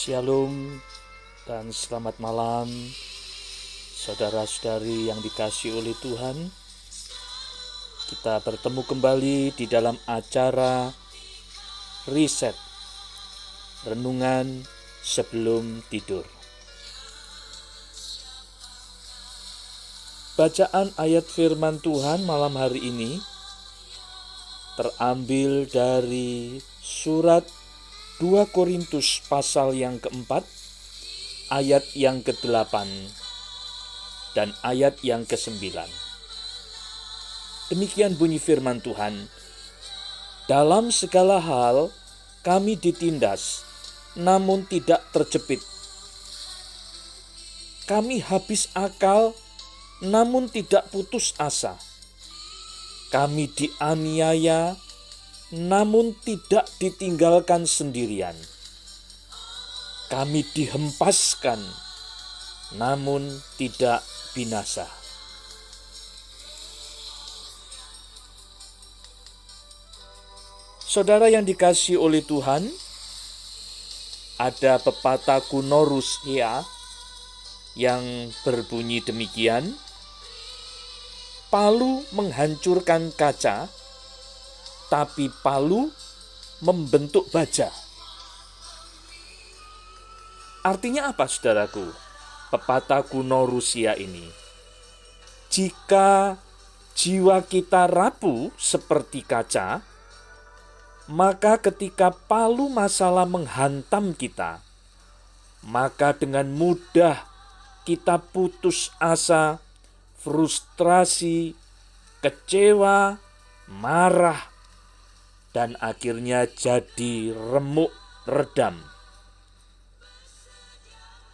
Shalom dan selamat malam saudara-saudari yang dikasihi oleh Tuhan. Kita bertemu kembali di dalam acara Reset, Renungan Sebelum Tidur. Bacaan ayat firman Tuhan malam hari ini terambil dari surat 2 Korintus pasal yang keempat, ayat yang ke-8 dan ayat yang ke-9. Demikian bunyi firman Tuhan. Dalam segala hal kami ditindas, namun tidak terjepit. Kami habis akal, namun tidak putus asa. Kami dianiaya, namun tidak ditinggalkan sendirian. Kami dihempaskan, namun tidak binasa. Saudara yang dikasihi oleh Tuhan, ada pepatah kuno Rusia yang berbunyi demikian: palu menghancurkan kaca, tapi palu membentuk baja. Artinya apa, saudaraku? Pepatah kuno Rusia ini. Jika jiwa kita rapuh seperti kaca, maka ketika palu masalah menghantam kita, maka dengan mudah kita putus asa, frustrasi, kecewa, marah, dan akhirnya jadi remuk redam.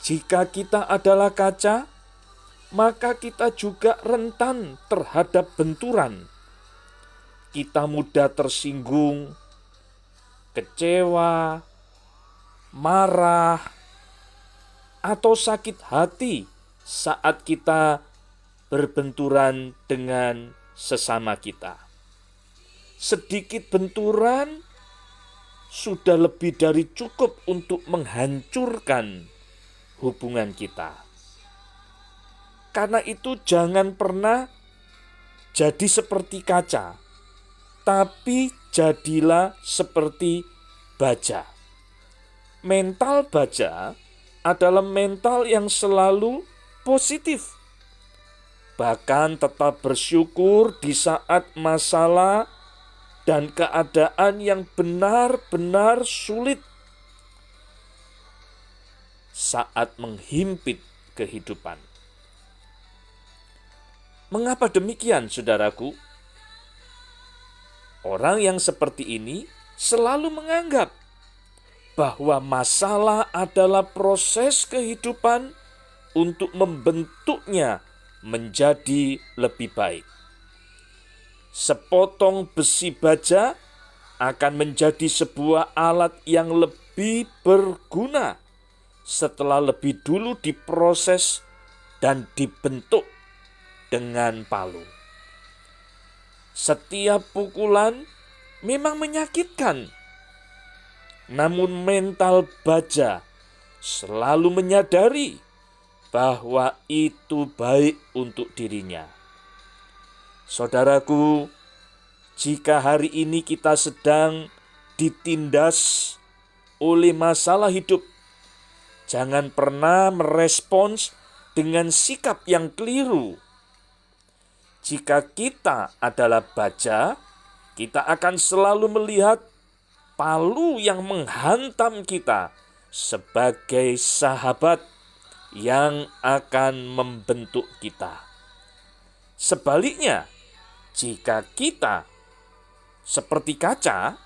Jika kita adalah kaca, maka kita juga rentan terhadap benturan. Kita mudah tersinggung, kecewa, marah, atau sakit hati saat kita berbenturan dengan sesama kita. Sedikit benturan sudah lebih dari cukup untuk menghancurkan hubungan kita. Karena itu jangan pernah jadi seperti kaca, tapi jadilah seperti baja. Mental baja adalah mental yang selalu positif. Bahkan tetap bersyukur di saat masalah dan keadaan yang benar-benar sulit saat menghimpit kehidupan. Mengapa demikian, saudaraku? Orang yang seperti ini selalu menganggap bahwa masalah adalah proses kehidupan untuk membentuknya menjadi lebih baik. Sepotong besi baja akan menjadi sebuah alat yang lebih berguna setelah lebih dulu diproses dan dibentuk dengan palu. Setiap pukulan memang menyakitkan, namun mental baja selalu menyadari bahwa itu baik untuk dirinya. Saudaraku, jika hari ini kita sedang ditindas oleh masalah hidup, jangan pernah merespons dengan sikap yang keliru. Jika kita adalah baja, kita akan selalu melihat palu yang menghantam kita sebagai sahabat yang akan membentuk kita. Sebaliknya, jika kita seperti kaca,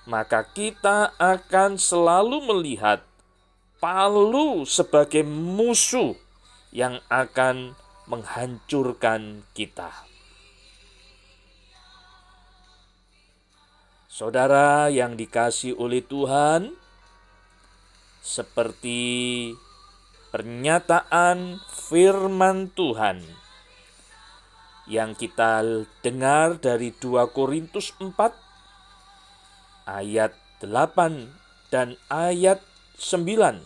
maka kita akan selalu melihat palu sebagai musuh yang akan menghancurkan kita. Saudara yang dikasihi oleh Tuhan, seperti pernyataan firman Tuhan yang kita dengar dari 2 Korintus 4 ayat 8 dan ayat 9.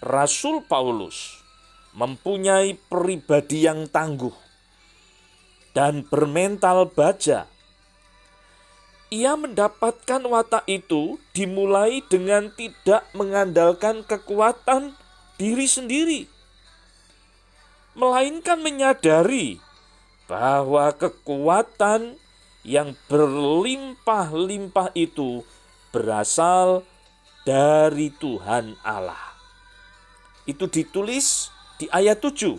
Rasul Paulus mempunyai pribadi yang tangguh dan bermental baja. Ia mendapatkan watak itu dimulai dengan tidak mengandalkan kekuatan diri sendiri, melainkan menyadari bahwa kekuatan yang berlimpah-limpah itu berasal dari Tuhan Allah. Itu ditulis di ayat 7.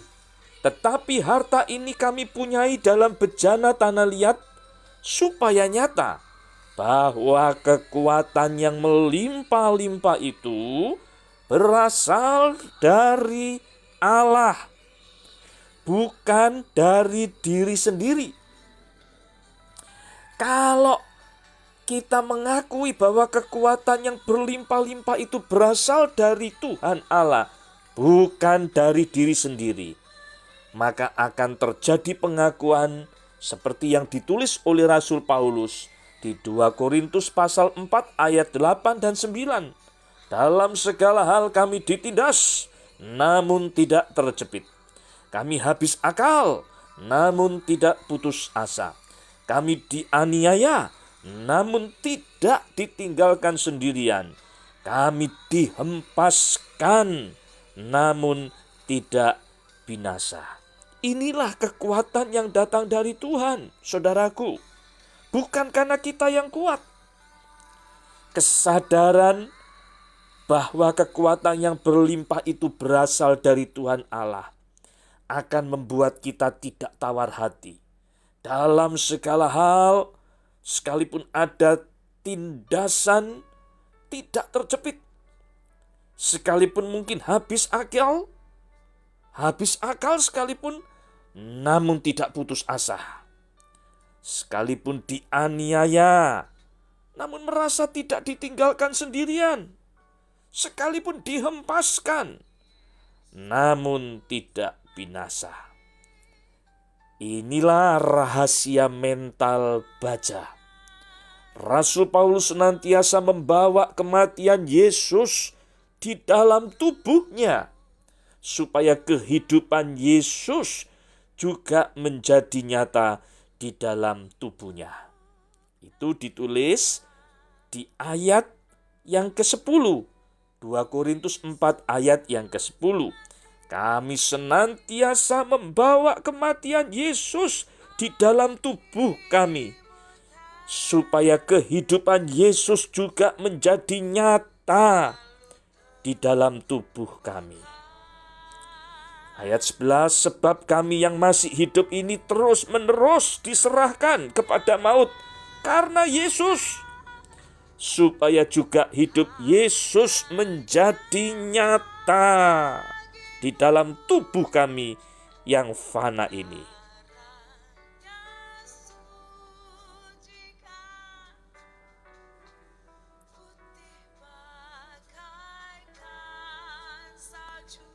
Tetapi harta ini kami punyai dalam bejana tanah liat, supaya nyata bahwa kekuatan yang melimpah-limpah itu berasal dari Allah, bukan dari diri sendiri. Kalau kita mengakui bahwa kekuatan yang berlimpah-limpah itu berasal dari Tuhan Allah, bukan dari diri sendiri, maka akan terjadi pengakuan seperti yang ditulis oleh Rasul Paulus di 2 Korintus pasal 4 ayat 8 dan 9. Dalam segala hal kami ditindas, namun tidak terjepit. Kami habis akal, namun tidak putus asa. Kami dianiaya, namun tidak ditinggalkan sendirian. Kami dihempaskan, namun tidak binasa. Inilah kekuatan yang datang dari Tuhan, saudaraku. Bukan karena kita yang kuat. Kesadaran bahwa kekuatan yang berlimpah itu berasal dari Tuhan Allah akan membuat kita tidak tawar hati. Dalam segala hal, sekalipun ada tindasan, tidak terjepit. Sekalipun mungkin habis akal sekalipun, namun tidak putus asa. Sekalipun dianiaya, namun merasa tidak ditinggalkan sendirian. Sekalipun dihempaskan, namun tidak binasa. Inilah rahasia mental baja. Rasul Paulus senantiasa membawa kematian Yesus di dalam tubuhnya, supaya kehidupan Yesus juga menjadi nyata di dalam tubuhnya. Itu ditulis di ayat yang ke-10. 2 Korintus 4 ayat yang ke-10. Kami senantiasa membawa kematian Yesus di dalam tubuh kami, supaya kehidupan Yesus juga menjadi nyata di dalam tubuh kami. Ayat 11, sebab kami yang masih hidup ini terus-menerus diserahkan kepada maut karena Yesus, supaya juga hidup Yesus menjadi nyata di dalam tubuh kami yang fana ini.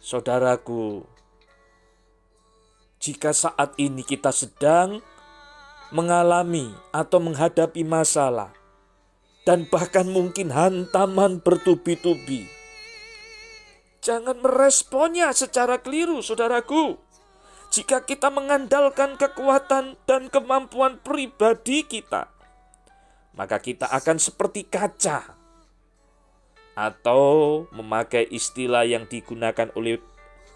Saudaraku, jika saat ini kita sedang mengalami atau menghadapi masalah, dan bahkan mungkin hantaman bertubi-tubi, jangan meresponnya secara keliru, saudaraku. Jika kita mengandalkan kekuatan dan kemampuan pribadi kita, maka kita akan seperti kaca, atau memakai istilah yang digunakan oleh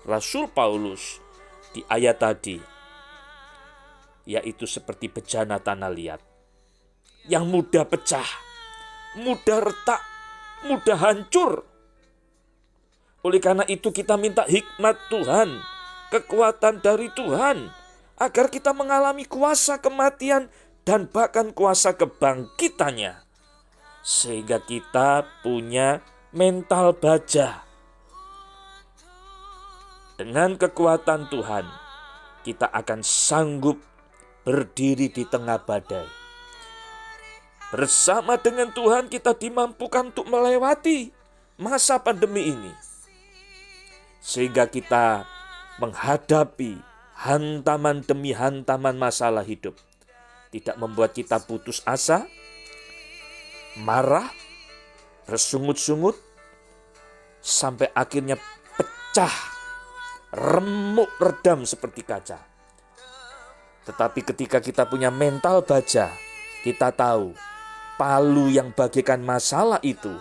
Rasul Paulus di ayat tadi, yaitu seperti bejana tanah liat yang mudah pecah, mudah retak, mudah hancur. Oleh karena itu kita minta hikmat Tuhan, kekuatan dari Tuhan, agar kita mengalami kuasa kematian dan bahkan kuasa kebangkitannya, sehingga kita punya mental baja. Dengan kekuatan Tuhan, kita akan sanggup berdiri di tengah badai. Bersama dengan Tuhan kita dimampukan untuk melewati masa pandemi ini, sehingga kita menghadapi hantaman demi hantaman masalah hidup. Tidak membuat kita putus asa, marah, bersungut-sungut, sampai akhirnya pecah, remuk, redam seperti kaca. Tetapi ketika kita punya mental baja, kita tahu palu yang bagaikan masalah itu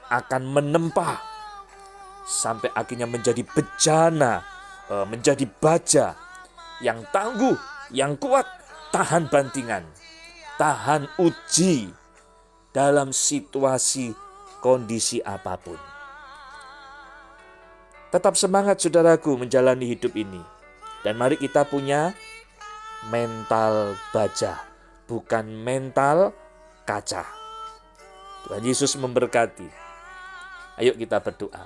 akan menempa sampai akhirnya menjadi bejana, menjadi baja yang tangguh, yang kuat, tahan bantingan, tahan uji dalam situasi kondisi apapun. Tetap semangat saudaraku menjalani hidup ini. Dan mari kita punya mental baja, bukan mental kaca. Tuhan Yesus memberkati. Ayo kita berdoa.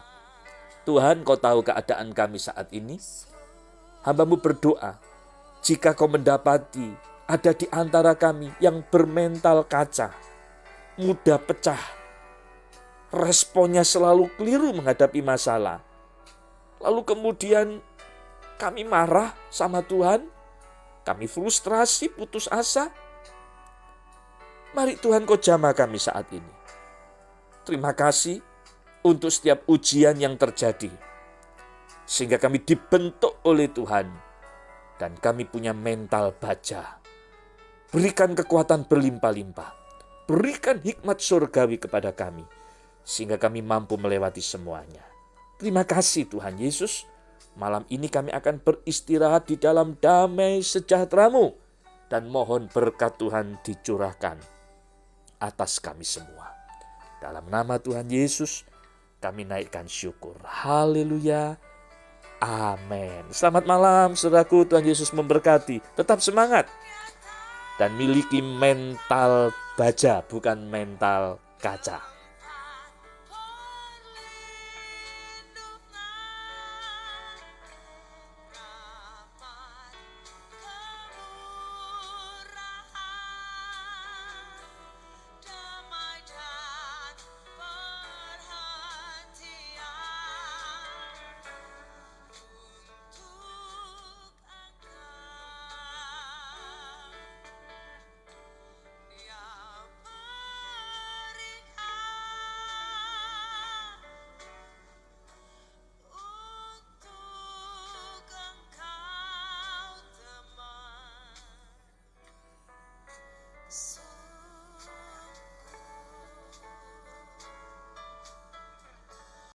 Tuhan, Kau tahu keadaan kami saat ini. Hamba-Mu berdoa, jika Kau mendapati ada di antara kami yang bermental kaca, mudah pecah, responnya selalu keliru menghadapi masalah, lalu kemudian kami marah sama Tuhan, kami frustrasi, putus asa. Mari Tuhan Kau jamah kami saat ini. Terima kasih untuk setiap ujian yang terjadi, sehingga kami dibentuk oleh Tuhan dan kami punya mental baja. Berikan kekuatan berlimpah-limpah, berikan hikmat surgawi kepada kami, sehingga kami mampu melewati semuanya. Terima kasih Tuhan Yesus. Malam ini kami akan beristirahat di dalam damai sejahtera-Mu, dan mohon berkat Tuhan dicurahkan atas kami semua. Dalam nama Tuhan Yesus kami naikkan syukur. Haleluya. Amin. Selamat malam saudaraku, Tuhan Yesus memberkati. Tetap semangat dan miliki mental baja, bukan mental kaca.